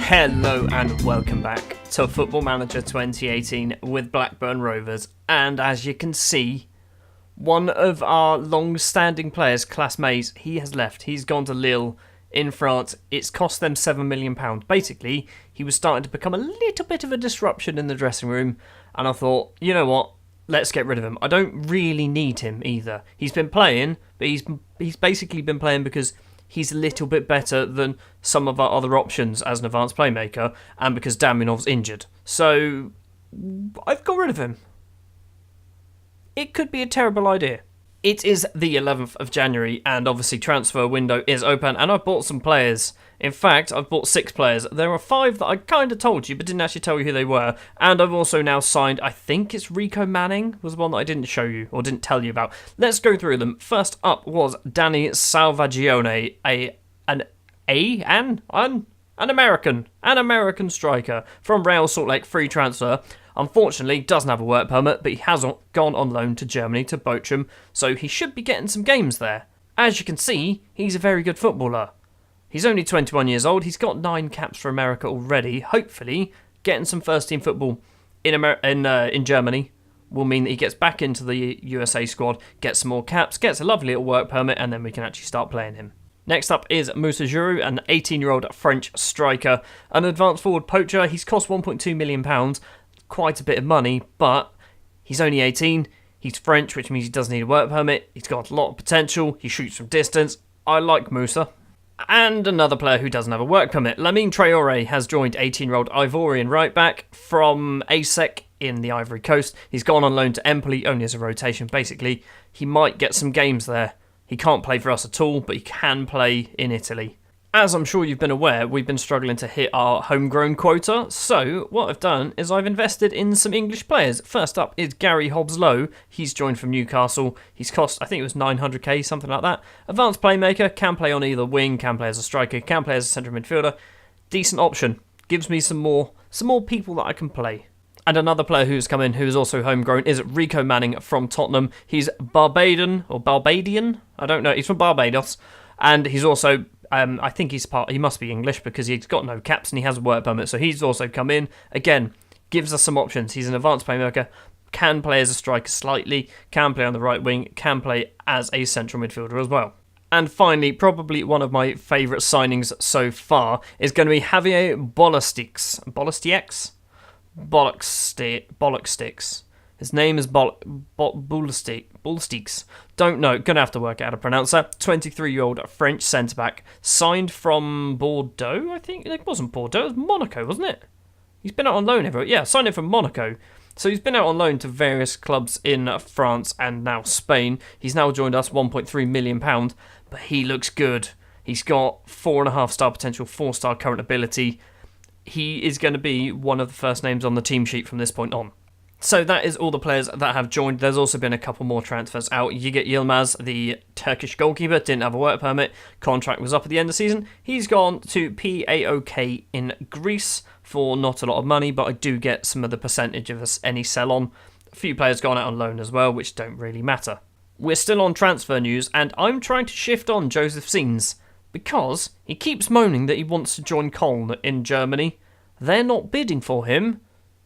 Hello and welcome back to Football Manager 2018 with Blackburn Rovers. And as you can see, one of our long-standing players, Class he has left. He's gone to Lille in France. It's cost them £7 million. Basically, he was starting to become a little bit of a disruption in the dressing room. And I thought, you know what? Let's get rid of him. I don't really need him either. He's been playing, but he's basically been playing because he's a little bit better than some of our other options as an advanced playmaker, and because Damianov's injured. So I've got rid of him. It could be a terrible idea. It is the 11th of January, and obviously transfer window is open, and I've bought some players. In fact, I've bought 6 players. There are 5 that I kind of told you, but didn't actually tell you who they were. And I've also now signed, I think it's Rico Manning, was one that I didn't show you, or didn't tell you about. Let's go through them. First up was Danny Salvagione, an American striker from Real Salt Lake, free transfer. Unfortunately, doesn't have a work permit, but he has gone on loan to Germany, to Bochum, so he should be getting some games there. As you can see, he's a very good footballer. He's only 21 years old, he's got 9 caps for America already. Hopefully, getting some first-team football in Germany will mean that he gets back into the USA squad, gets some more caps, gets a lovely little work permit, and then we can actually start playing him. Next up is Moussa Giroud, an 18-year-old French striker, an advanced forward poacher. He's cost £1.2 million, quite a bit of money, but he's only 18, he's French, which means he doesn't need a work permit, he's got a lot of potential, he shoots from distance. I like Moussa. And another player who doesn't have a work permit, Lamine Traoré, has joined 18-year-old Ivorian right-back from ASEC in the Ivory Coast. He's gone on loan to Empoli, only as a rotation basically. He might get some games there. He can't play for us at all, but he can play in Italy. As I'm sure you've been aware, we've been struggling to hit our homegrown quota, so what I've done is I've invested in some English players. First up is Gary Hobbs-Lowe. He's joined from Newcastle. He's cost, I think it was 900k, something like that. Advanced playmaker, can play on either wing, can play as a striker, can play as a central midfielder. Decent option. Gives me some more people that I can play. And another player who's come in, who is also homegrown, is Rico Manning from Tottenham. He's Barbadian? I don't know. He's from Barbados. And he's also, I think he must be English because he's got no caps and he has a work permit. So he's also come in. Again, gives us some options. He's an advanced playmaker, can play as a striker slightly, can play on the right wing, can play as a central midfielder as well. And finally, probably one of my favourite signings so far is going to be Javier Bollocksticks. His name is Bullsticks. Don't know. Gonna have to work out how to pronounce that. 23-year-old French centre-back. Signed from Bordeaux, I think. It wasn't Bordeaux, it was Monaco, wasn't it? He's been out on loan everywhere. Yeah, signed him from Monaco. So he's been out on loan to various clubs in France and now Spain. He's now joined us, £1.3 million. But he looks good. He's got 4.5-star potential, 4-star current ability. He is going to be one of the first names on the team sheet from this point on. So that is all the players that have joined. There's also been a couple more transfers out. Yiğit Yilmaz, the Turkish goalkeeper, didn't have a work permit. Contract was up at the end of the season. He's gone to PAOK in Greece for not a lot of money, but I do get some of the percentage of any sell-on. A few players gone out on loan as well, which don't really matter. We're still on transfer news, and I'm trying to shift on Joseph Seens because he keeps moaning that he wants to join Köln in Germany. They're not bidding for him.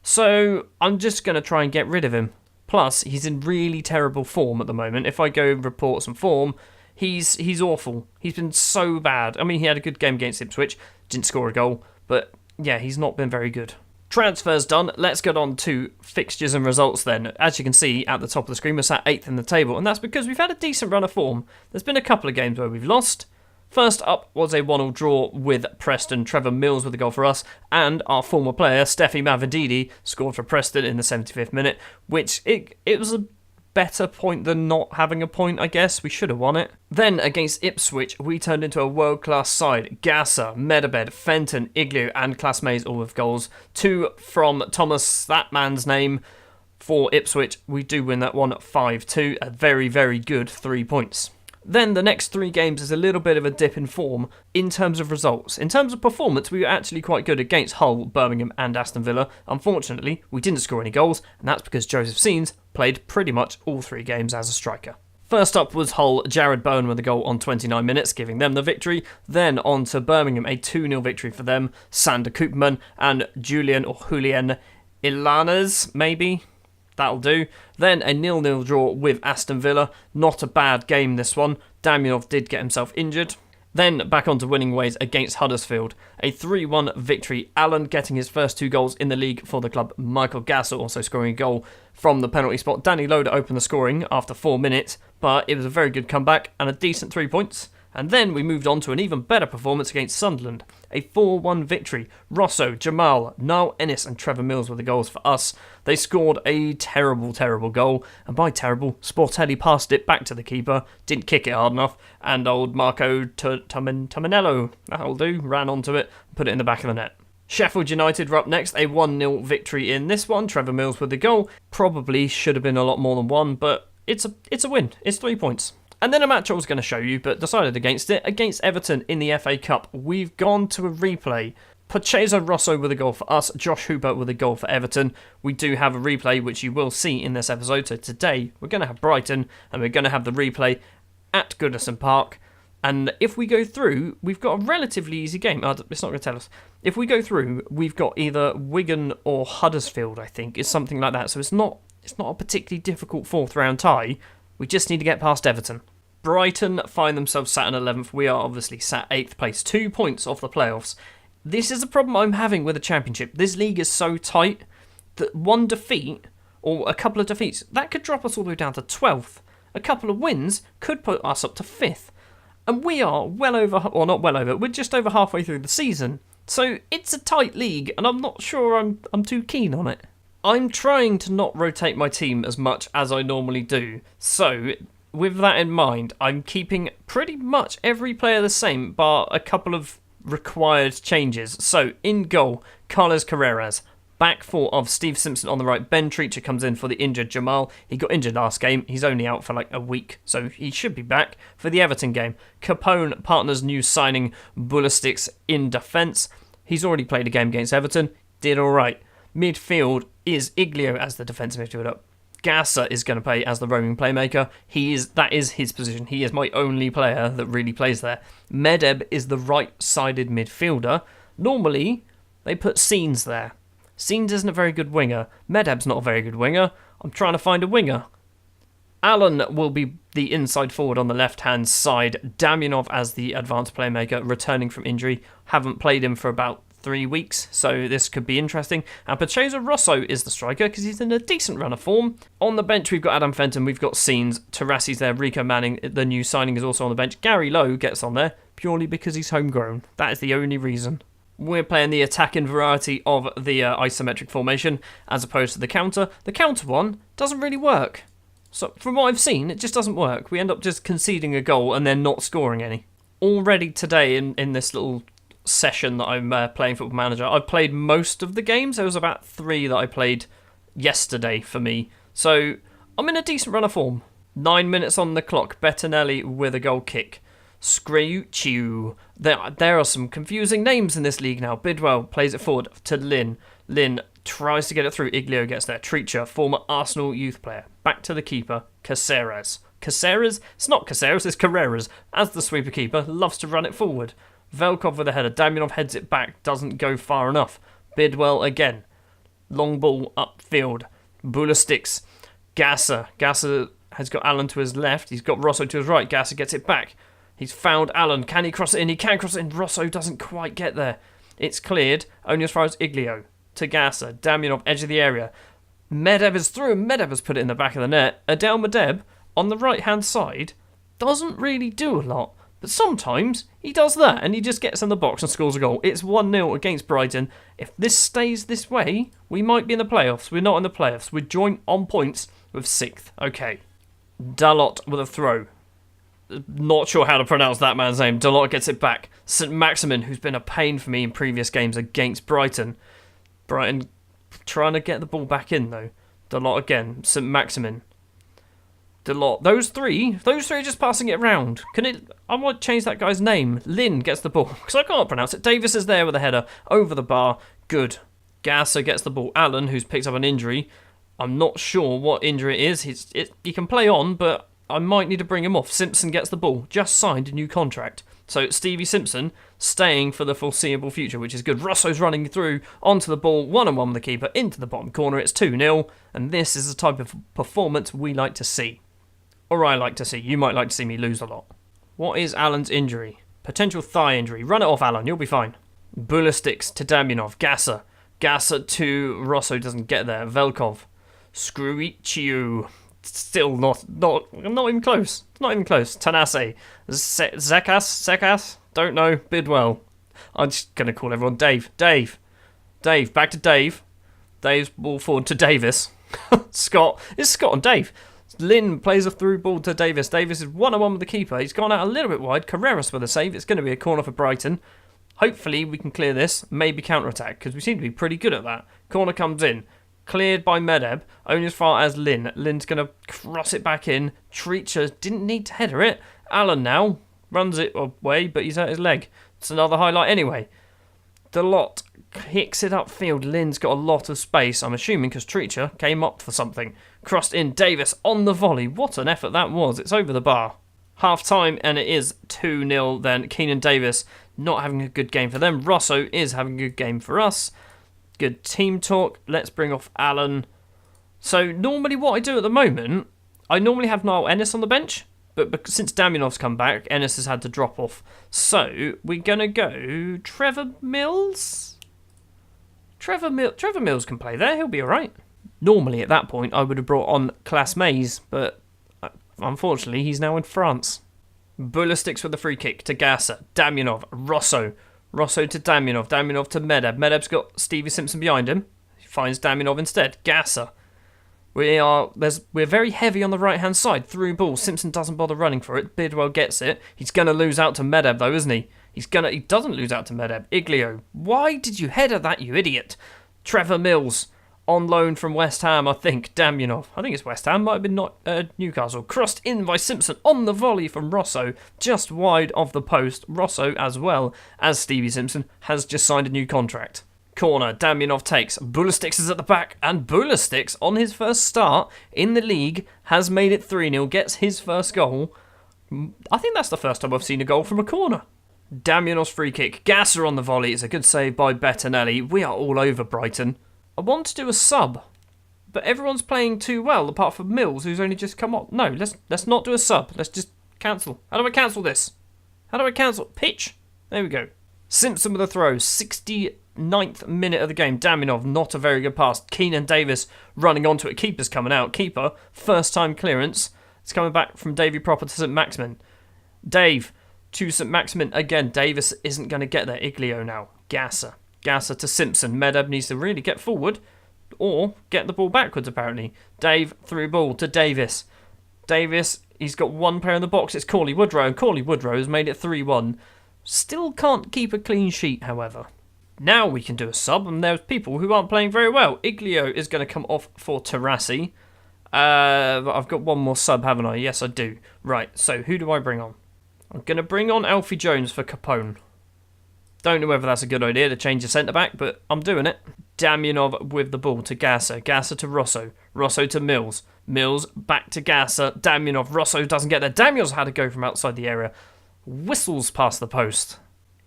So I'm just going to try and get rid of him. Plus, he's in really terrible form at the moment. If I go report some form, he's awful. He's been so bad. I mean, he had a good game against Ipswich, didn't score a goal, but yeah, he's not been very good. Transfers done. Let's get on to fixtures and results then. As you can see at the top of the screen, we're sat 8th in the table, and that's because we've had a decent run of form. There's been a couple of games where we've lost. First up was a 1-1 draw with Preston. Trevor Mills with a goal for us, and our former player, Steffi Mavididi, scored for Preston in the 75th minute, which it was a better point than not having a point, I guess. We should have won it. Then, against Ipswich, we turned into a world-class side. Gasser, Medabed, Fenton, Igloo, and Classmates all with goals. 2 from Thomas, that man's name, for Ipswich. We do win that one 5-2, a very, very good 3 points. Then the next 3 games is a little bit of a dip in form in terms of results. In terms of performance, we were actually quite good against Hull, Birmingham and Aston Villa. Unfortunately, we didn't score any goals, and that's because Joseph Seens played pretty much all 3 games as a striker. First up was Hull. Jared Bowen with a goal on 29 minutes, giving them the victory. Then on to Birmingham, a 2-0 victory for them. Sander Koopman and Julian Ilanes, maybe? That'll do. Then a 0-0 draw with Aston Villa. Not a bad game, this one. Damianov did get himself injured. Then back onto winning ways against Huddersfield. A 3-1 victory. Allen getting his first 2 goals in the league for the club. Michael Gasser also scoring a goal from the penalty spot. Danny Loader opened the scoring after 4 minutes, but it was a very good comeback and a decent 3 points. And then we moved on to an even better performance against Sunderland. A 4-1 victory. Rosso, Jamal, Niall Ennis and Trevor Mills were the goals for us. They scored a terrible, terrible goal. And by terrible, Sportelli passed it back to the keeper. Didn't kick it hard enough. And old Marco Tominello, that'll do, ran onto it, put it in the back of the net. Sheffield United were up next. A 1-0 victory in this one. Trevor Mills with the goal. Probably should have been a lot more than 1, but it's a win. It's 3 points. And then a match I was going to show you, but decided against it. Against Everton in the FA Cup, we've gone to a replay. Pacheco Rosso with a goal for us, Josh Hooper with a goal for Everton. We do have a replay, which you will see in this episode. So today, we're going to have Brighton, and we're going to have the replay at Goodison Park. And if we go through, we've got a relatively easy game. It's not going to tell us. If we go through, we've got either Wigan or Huddersfield, I think. It's something like that. So it's not a particularly difficult 4th round tie. We just need to get past Everton. Brighton find themselves sat in 11th. We are obviously sat 8th place, 2 points off the playoffs. This is a problem I'm having with the Championship. This league is so tight that one defeat or a couple of defeats, that could drop us all the way down to 12th. A couple of wins could put us up to 5th. And we are we're just over halfway through the season. So it's a tight league and I'm not sure I'm too keen on it. I'm trying to not rotate my team as much as I normally do. So with that in mind, I'm keeping pretty much every player the same, bar a couple of required changes. So, in goal, Carlos Carreras. Back 4 of Steve Simpson on the right. Ben Treacher comes in for the injured Jamal. He got injured last game. He's only out for like a week, so he should be back for the Everton game. Capone partners new signing Bullestics in defence. He's already played a game against Everton. Did alright. Midfield is Iglio as the defensive midfielder. Gasser is going to play as the roaming playmaker. That is his position. He is my only player that really plays there. Medeb is the right-sided midfielder. Normally, they put Scenes there. Scenes isn't a very good winger. Medeb's not a very good winger. I'm trying to find a winger. Allen will be the inside forward on the left-hand side. Damianov as the advanced playmaker, returning from injury. Haven't played him for about 3 weeks, so this could be interesting. And Pacheco Rosso is the striker because he's in a decent run of form. On the bench, we've got Adam Fenton, we've got Scenes, Tarassi's there, Rico Manning, the new signing, is also on the bench. Gary Lowe gets on there purely because he's homegrown. That is the only reason. We're playing the attacking variety of the isometric formation as opposed to the counter. The counter one doesn't really work. So from what I've seen, it just doesn't work. We end up just conceding a goal and then not scoring any. Already today in this little session that I'm playing Football Manager, I've played most of the games. There was about 3 that I played yesterday for me, so I'm in a decent run of form. 9 minutes on the clock. Bettinelli with a goal kick. Screuciu. There are some confusing names in this league now. Bidwell plays it forward to Lynn. Lynn tries to get it through. Iglio gets there. Treacher, former Arsenal youth player. Back to the keeper. Caceres. Caceres? It's not Caceres, it's Carreras. As the sweeper keeper, loves to run it forward. Velkov with a header. Damianov heads it back. Doesn't go far enough. Bidwell again. Long ball upfield. Bula sticks. Gasser. Gasser has got Allen to his left. He's got Rosso to his right. Gasser gets it back. He's found Allen. Can he cross it in? He can cross it in. Rosso doesn't quite get there. It's cleared. Only as far as Iglio. To Gasser. Damianov, edge of the area. Medeb is through. Medeb has put it in the back of the net. Adel Medeb, on the right-hand side, doesn't really do a lot. But sometimes he does that and he just gets in the box and scores a goal. It's 1-0 against Brighton. If this stays this way, we might be in the playoffs. We're not in the playoffs. We're joint on points with 6th. Okay. Dalot with a throw. Not sure how to pronounce that man's name. Dalot gets it back. St. Maximin, who's been a pain for me in previous games against Brighton. Brighton trying to get the ball back in, though. Dalot again. St. Maximin. Dalot. Those three are just passing it around. I might change that guy's name. Lynn gets the ball, because I can't pronounce it. Davis is there with a header. Over the bar. Good. Gasser gets the ball. Allen, who's picked up an injury. I'm not sure what injury it is. He can play on, but I might need to bring him off. Simpson gets the ball. Just signed a new contract. So Stevie Simpson staying for the foreseeable future, which is good. Rosso's running through onto the ball, 1-on-1 with the keeper, into the bottom corner. It's 2-0, and this is the type of performance we like to see. Or I like to see. You might like to see me lose a lot. What is Alan's injury? Potential thigh injury. Run it off, Alan. You'll be fine. Bulistics to Damyanov. Gasser. Gasser to Rosso. Doesn't get there. Velkov. Scruicciu. Still not even close. Not even close. Tanase. Zekas? Don't know. Bidwell. I'm just going to call everyone Dave. Dave. Back to Dave. Dave's ball forward to Davis. Scott. It's Scott and Dave. Lynn plays a through ball to Davis. Davis is 1-on-1 with the keeper. He's gone out a little bit wide. Carreras with a save. It's going to be a corner for Brighton. Hopefully we can clear this. Maybe counter-attack, because we seem to be pretty good at that. Corner comes in. Cleared by Medeb. Only as far as Lynn. Lynn's going to cross it back in. Treacher didn't need to header it. Alan now runs it away, but he's hurt his leg. It's another highlight anyway. Delot kicks it upfield. Lynn's got a lot of space, I'm assuming, because Treacher came up for something. Crossed in. Davis on the volley. What an effort that was. It's over the bar. Half time, and it is 2-0 then. Keenan Davis not having a good game for them. Rosso is having a good game for us. Good team talk. Let's bring off Alan. So normally what I do at the moment, I normally have Niall Ennis on the bench, but since Damyanov's come back, Ennis has had to drop off. So we're going to go Trevor Mills. Trevor Mills can play there. He'll be all right. Normally at that point I would have brought on Class Mays, but unfortunately he's now in France. Bulistics with the free kick to Gasser. Damyanov. Rosso to Damyanov. Damyanov to Medeb. Medeb's got Stevie Simpson behind him. He finds Damyanov instead. Gasser. We're very heavy on the right hand side. Through ball. Simpson doesn't bother running for it. Bidwell gets it. He's gonna lose out to Medeb though, isn't he? He doesn't lose out to Medeb. Iglio. Why did you header that, you idiot? Trevor Mills. On loan from West Ham, I think. Damyanov. I think it's West Ham. Might have been not Newcastle. Crossed in by Simpson on the volley from Rosso. Just wide of the post. Rosso, as well as Stevie Simpson, has just signed a new contract. Corner. Damyanov takes. Bulistics is at the back. And Bulistics, on his first start in the league, has made it 3-0. Gets his first goal. I think that's the first time I've seen a goal from a corner. Damyanov's free kick. Gasser on the volley. It's a good save by Bettinelli. We are all over Brighton. I want to do a sub, but everyone's playing too well, apart from Mills, who's only just come on. No, let's not do a sub. Let's just cancel. How do I cancel this? How do I cancel? Pitch? There we go. Simpson with a throw. 69th minute of the game. Damyanov, not a very good pass. Keenan Davis running onto it. Keeper's coming out. Keeper, first time clearance. It's coming back from Davy Proper to St. Maximin. Dave to St. Maximin again. Davis isn't going to get there. Iglio now. Gasser to Simpson. Medeb needs to really get forward or get the ball backwards, apparently. Dave through ball to Davis. Davis, he's got one player in the box. It's Corley Woodrow. And Corley Woodrow has made it 3-1. Still can't keep a clean sheet, however. Now we can do a sub, and there's people who aren't playing very well. Iglio is going to come off for Terrassi. I've got one more sub, haven't I? Yes, I do. Right, so who do I bring on? I'm going to bring on Alfie Jones for Capone. Don't know whether that's a good idea to change the centre-back, but I'm doing it. Damyanov with the ball to Gasser. Gasser to Rosso. Rosso to Mills. Mills back to Gasser. Damyanov. Rosso doesn't get there. Damyanov's had to go from outside the area. Whistles past the post.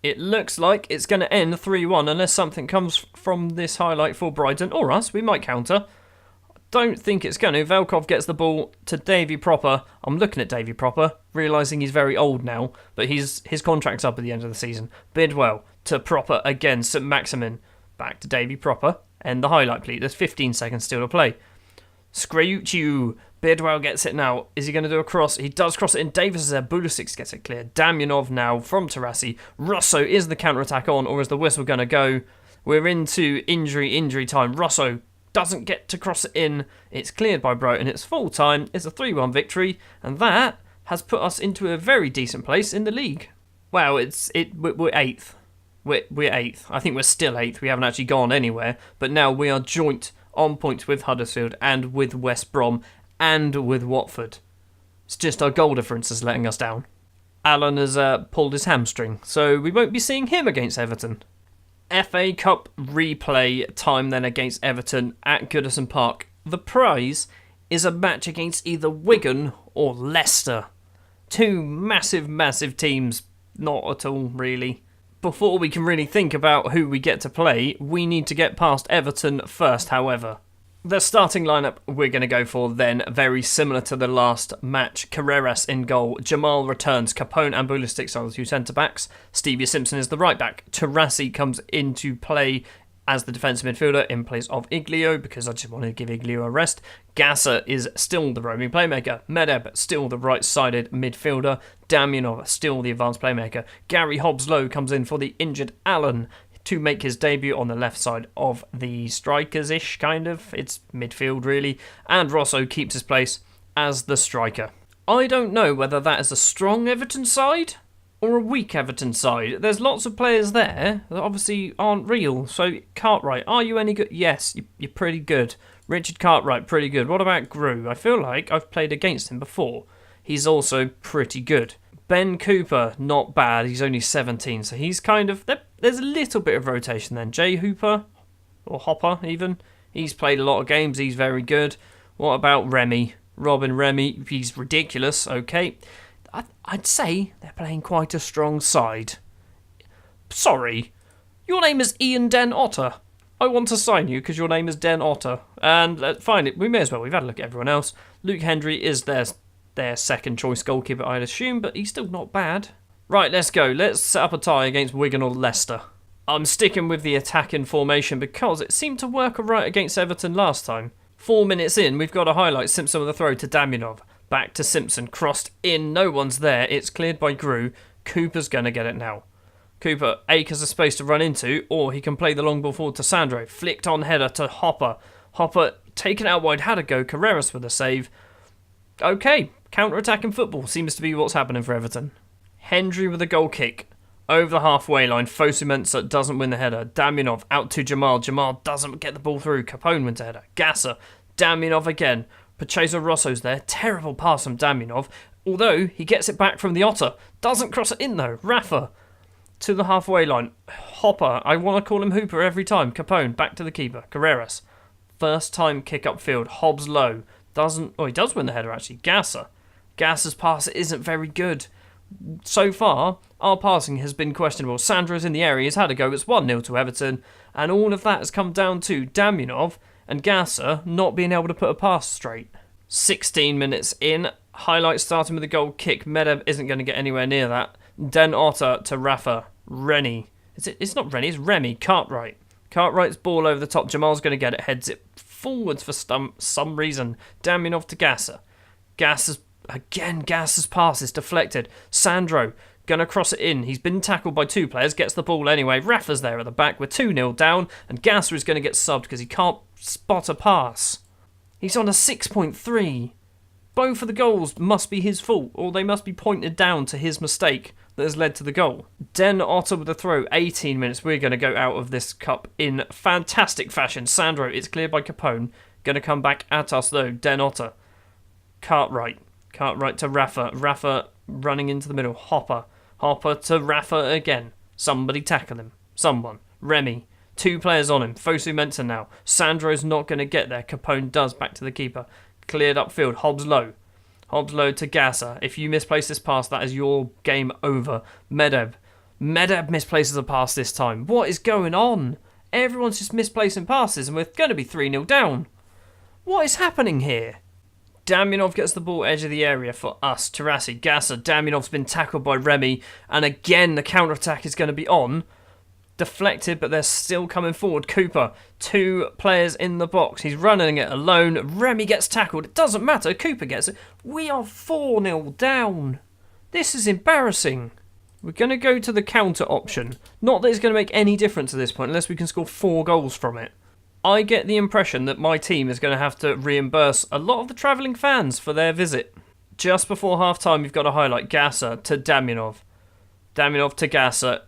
It looks like it's going to end 3-1 unless something comes from this highlight for Brighton or us. We might counter. Don't think it's going to. Velkov gets the ball to Davy Proper. I'm looking at Davy Proper, realising he's very old now, but his contract's up at the end of the season. Bidwell to Proper again. St. Maximin back to Davy Proper. End the highlight, please. There's 15 seconds still to play. Screuciu. Bidwell gets it now. Is he going to do a cross? He does cross it in. Davis is there. Bulistics gets it clear. Damyanov now from Terrassi. Rosso, is the counter-attack on, or is the whistle going to go? We're into injury time. Rosso doesn't get to cross it in. It's cleared by Brighton. It's full time. It's a 3-1 victory, and that has put us into a very decent place in the league. Well, we're 8th. We're 8th. I think we're still 8th. We haven't actually gone anywhere, but now we are joint on points with Huddersfield and with West Brom and with Watford. It's just our goal difference is letting us down. Alan has pulled his hamstring, so we won't be seeing him against Everton. FA Cup replay time then against Everton at Goodison Park. The prize is a match against either Wigan or Leicester. Two massive, massive teams. Not at all, really. Before we can really think about who we get to play, we need to get past Everton first, however. The starting lineup we're going to go for then, very similar to the last match. Carreras in goal, Jamal returns, Capone and Bulistic are the two centre-backs, Stevie Simpson is the right-back, Tarasi comes into play as the defensive midfielder in place of Iglio, because I just wanted to give Iglio a rest. Gasser is still the roaming playmaker, Medeb still the right-sided midfielder, Damianov still the advanced playmaker, Gary Hobbs-Lowe comes in for the injured Allen, to make his debut on the left side of the strikers-ish, kind of. It's midfield, really. And Rosso keeps his place as the striker. I don't know whether that is a strong Everton side or a weak Everton side. There's lots of players there that obviously aren't real. So, Cartwright, are you any good? Yes, you're pretty good. Richard Cartwright, pretty good. What about Grew? I feel like I've played against him before. He's also pretty good. Ben Cooper, not bad. He's only 17, so he's kind of... There's a little bit of rotation then. Jay Hooper, or Hopper even. He's played a lot of games. He's very good. What about Remy? Robin Remy, he's ridiculous. Okay. I'd say they're playing quite a strong side. Sorry. Your name is Ian Den Otter. I want to sign you because your name is Den Otter. And fine, we may as well. We've had a look at everyone else. Luke Hendry is their second choice goalkeeper, I'd assume, but he's still not bad. Right, let's go. Let's set up a tie against Wigan or Leicester. I'm sticking with the attacking formation because it seemed to work alright against Everton last time. 4 minutes in, we've got a highlight. Simpson with a throw to Damianov. Back to Simpson. Crossed in. No one's there. It's cleared by Grew. Cooper's going to get it now. Cooper, acres of space to run into, or he can play the long ball forward to Sandro. Flicked on header to Hopper. Hopper taken out wide. Had a go. Carreras with a save. Okay, counter-attacking football seems to be what's happening for Everton. Hendry with a goal kick. Over the halfway line. Fosu Mensah doesn't win the header. Damianov out to Jamal. Jamal doesn't get the ball through. Capone wins the header. Gasser. Damianov again. Pacheco Rosso's there. Terrible pass from Damianov. Although he gets it back from the Otter. Doesn't cross it in though. Rafa to the halfway line. Hopper. I want to call him Hooper every time. Capone back to the keeper. Carreras. First time kick upfield. Hobbs low. He does win the header actually. Gasser. Gasser's pass isn't very good. So far, our passing has been questionable. Sandro's in the area. He's had a go. It's 1-0 to Everton. And all of that has come down to Damianov and Gasser not being able to put a pass straight. 16 minutes in. Highlight starting with a goal kick. Medeb isn't going to get anywhere near that. Den Otter to Rafa. Rennie. It's not Rennie, it's Remy. Cartwright. Cartwright's ball over the top. Jamal's going to get it. Heads it forwards for some reason. Damianov to Gasser. Gasser's pass is deflected. Sandro going to cross it in. He's been tackled by two players. Gets the ball anyway. Rafa's there at the back. We're 2-0 down. And Gasser is going to get subbed because he can't spot a pass. He's on a 6.3. Both of the goals must be his fault, or they must be pointed down to his mistake that has led to the goal. Den Otter with a throw, 18 minutes. We're going to go out of this cup in fantastic fashion. Sandro, it's cleared by Capone. Going to come back at us though. Den Otter. Cartwright to Rafa. Rafa running into the middle. Hopper to Rafa again. Somebody tackle him. Someone. Remy. Two players on him. Fosu Mensah now. Sandro's not going to get there. Capone does. Back to the keeper. Cleared upfield. Hobbs low to Gasser. If you misplace this pass, that is your game over. Medeb misplaces a pass this time. What is going on? Everyone's just misplacing passes and we're going to be 3-0 down. What is happening here? Damianov gets the ball edge of the area for us. Tarasi, Gasser. Damianov's been tackled by Remy. And again, the counter-attack is going to be on. Deflected, but they're still coming forward. Cooper, two players in the box. He's running it alone. Remy gets tackled. It doesn't matter. Cooper gets it. We are 4-0 down. This is embarrassing. We're going to go to the counter option. Not that it's going to make any difference at this point, unless we can score 4 goals from it. I get the impression that my team is going to have to reimburse a lot of the travelling fans for their visit. Just before half-time, we've got a highlight. Gasser to Damianov. Damianov to Gasser.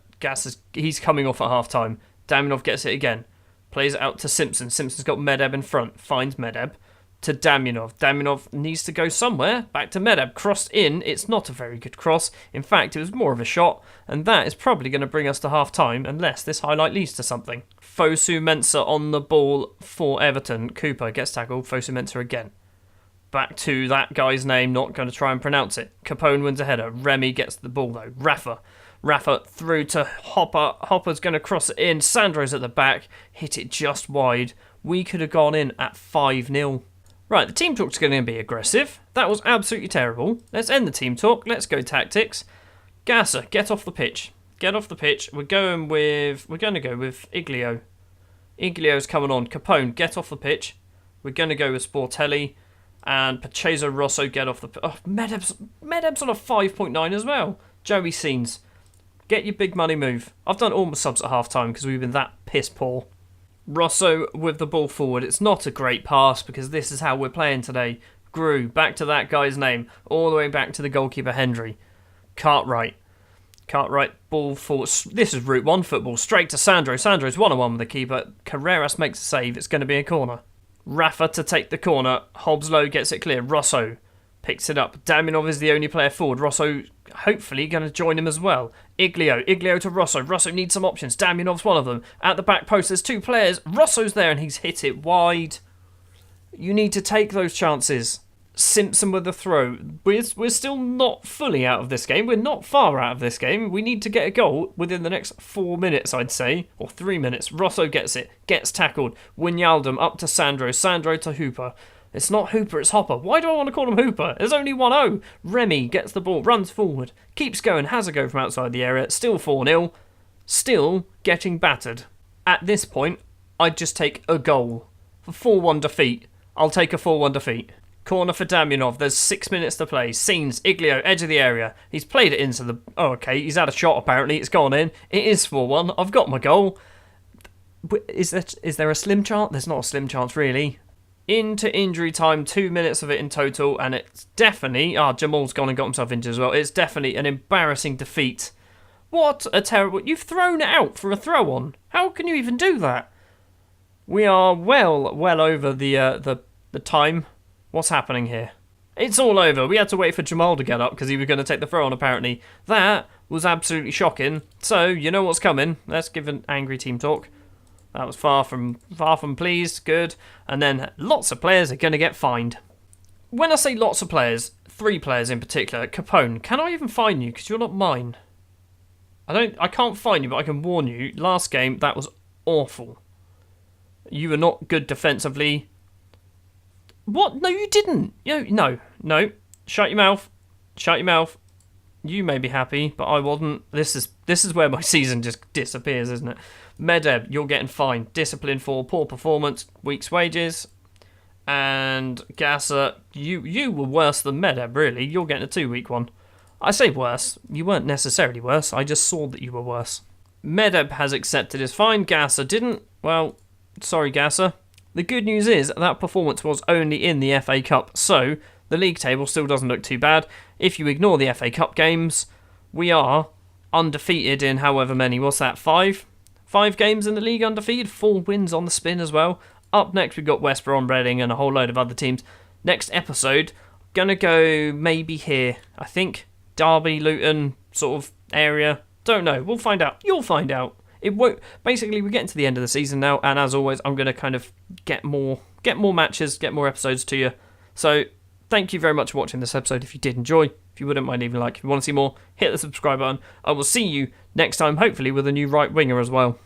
He's coming off at half-time. Damianov gets it again. Plays it out to Simpson. Simpson's got Medeb in front. Finds Medeb to Damianov. Damianov needs to go somewhere. Back to Medeb. Crossed in. It's not a very good cross. In fact, it was more of a shot. And that is probably going to bring us to half-time unless this highlight leads to something. Fosu Mensah on the ball for Everton. Cooper gets tackled. Fosu Mensah again. Back to that guy's name, not going to try and pronounce it. Capone wins a header. Remy gets the ball though. Rafa through to Hopper. Hopper's going to cross it in. Sandro's at the back. Hit it just wide. We could have gone in at 5-0. Right, the team talk's going to be aggressive. That was absolutely terrible. Let's end the team talk. Let's go tactics. Gasser, get off the pitch. Get off the pitch. We're going to go with Iglio. Iglio's coming on. Capone, get off the pitch. We're going to go with Sportelli. And Pacheco Rosso, get off the pitch. Oh, Medeb's on a 5.9 as well. Joey Scenes, get your big money move. I've done all my subs at half time because we've been that piss poor. Rosso with the ball forward. It's not a great pass because this is how we're playing today. Grew, back to that guy's name. All the way back to the goalkeeper, Hendry. Cartwright, ball forward. This is Route 1 football. Straight to Sandro. Sandro's 1-on-1 with the keeper. Carreras makes a save. It's going to be a corner. Rafa to take the corner. Hobbs-Lowe gets it clear. Rosso picks it up. Damianov is the only player forward. Rosso hopefully going to join him as well. Iglio to Rosso. Rosso needs some options. Damianov's one of them. At the back post, there's two players. Rosso's there and he's hit it wide. You need to take those chances. Simpson with the throw. We're still not fully out of this game. We're not far out of this game. We need to get a goal within the next 4 minutes, I'd say. Or 3 minutes. Rosso gets it. Gets tackled. Wijnaldum up to Sandro. Sandro to Hooper. It's not Hooper, it's Hopper. Why do I want to call him Hooper? There's only 1-0. Remy gets the ball, runs forward, keeps going, has a go from outside the area. Still 4-0. Still getting battered. At this point, I'd just take a goal. For 4-1 defeat, I'll take a 4-1 defeat. Corner for Damianov. There's 6 minutes to play. Scenes, Iglio, edge of the area. He's played it into the... Oh, okay, he's had a shot apparently. It's gone in. It is 4-1. I've got my goal. Is there a slim chance? There's not a slim chance, really. Into injury time, 2 minutes of it in total, and it's definitely... Jamal's gone and got himself injured as well. It's definitely an embarrassing defeat. What a terrible... You've thrown it out for a throw-on. How can you even do that? We are well over the time. What's happening here? It's all over. We had to wait for Jamal to get up because he was going to take the throw-on, apparently. That was absolutely shocking. So, you know what's coming. Let's give an angry team talk. That was far from pleased. Good. And then lots of players are going to get fined. When I say lots of players, 3 players in particular. Capone, can I even fine you? Because you're not mine. I can't fine you, but I can warn you. Last game, that was awful. You were not good defensively. What? No, you didn't. No. Shut your mouth. Shut your mouth. You may be happy, but I wasn't. This is where my season just disappears, isn't it? Medeb, you're getting fined. Discipline for poor performance, week's wages. And Gasser, you were worse than Medeb, really. You're getting a 2-week one. I say worse. You weren't necessarily worse. I just saw that you were worse. Medeb has accepted his fine. Gasser didn't. Well, sorry, Gasser. The good news is that performance was only in the FA Cup, so the league table still doesn't look too bad. If you ignore the FA Cup games, we are undefeated in however many. What's that, 5? 5 games in the league undefeated, 4 wins on the spin as well. Up next, we've got West Brom, Reading, and a whole load of other teams. Next episode, gonna go maybe here. I think Derby, Luton sort of area. Don't know. We'll find out. You'll find out. It won't. Basically, we're getting to the end of the season now, and as always, I'm gonna kind of get more matches, get more episodes to you. So, thank you very much for watching this episode. If you did enjoy, if you wouldn't mind leaving a like, if you want to see more, hit the subscribe button. I will see you next time, hopefully with a new right winger as well.